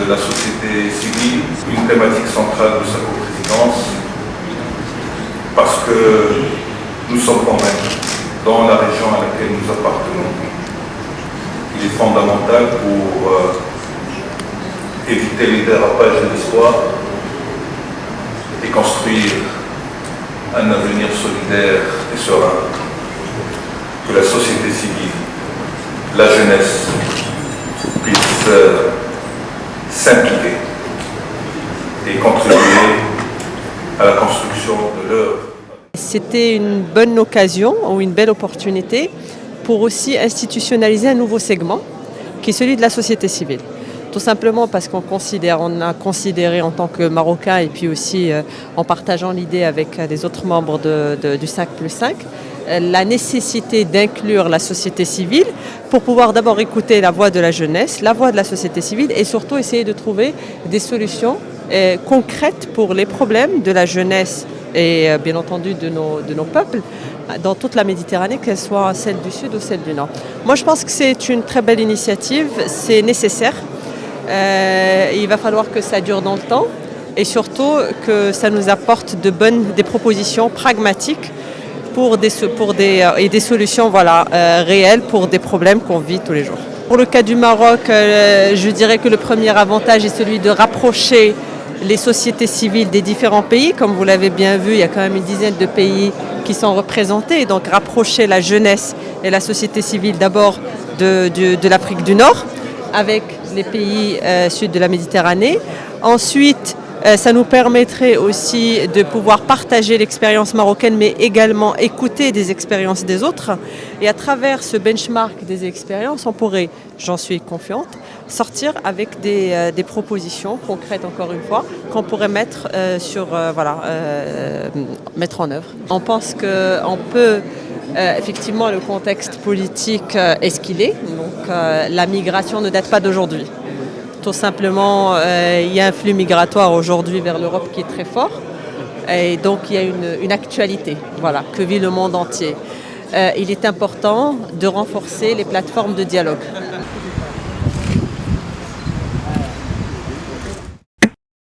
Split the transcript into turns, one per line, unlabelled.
de la société civile une thématique centrale de sa coprésidence parce que nous sommes convaincus, dans la région à laquelle nous appartenons, il est fondamental pour éviter les dérapages de l'histoire et construire un avenir solidaire et serein, que la société civile, la jeunesse puisse s'impliquer et contribuer à la construction de leur.
C'était une bonne occasion ou une belle opportunité pour aussi institutionnaliser un nouveau segment qui est celui de la société civile. Tout simplement parce on a considéré en tant que Marocains et puis aussi en partageant l'idée avec les autres membres du 5+5, la nécessité d'inclure la société civile pour pouvoir d'abord écouter la voix de la jeunesse, la voix de la société civile et surtout essayer de trouver des solutions concrètes pour les problèmes de la jeunesse et bien entendu de nos peuples dans toute la Méditerranée, qu'elle soit celle du Sud ou celle du Nord. Moi je pense que c'est une très belle initiative, c'est nécessaire. Il va falloir que ça dure dans le temps et surtout que ça nous apporte des propositions pragmatiques et des solutions réelles pour des problèmes qu'on vit tous les jours. Pour le cas du Maroc, je dirais que le premier avantage est celui de rapprocher les sociétés civiles des différents pays. Comme vous l'avez bien vu, il y a quand même une dizaine de pays qui sont représentés. Donc rapprocher la jeunesse et la société civile d'abord de l'Afrique du Nord avec les pays sud de la Méditerranée. Ensuite, ça nous permettrait aussi de pouvoir partager l'expérience marocaine, mais également écouter des expériences des autres. Et à travers ce benchmark des expériences, on pourrait, j'en suis confiante, sortir avec des propositions concrètes, encore une fois, qu'on pourrait mettre mettre en œuvre. On pense qu'on peut... effectivement, le contexte politique est ce qu'il est. Donc, la migration ne date pas d'aujourd'hui. Tout simplement, il y a un flux migratoire aujourd'hui vers l'Europe qui est très fort. Et donc, il y a une actualité que vit le monde entier. Il est important de renforcer les plateformes de dialogue.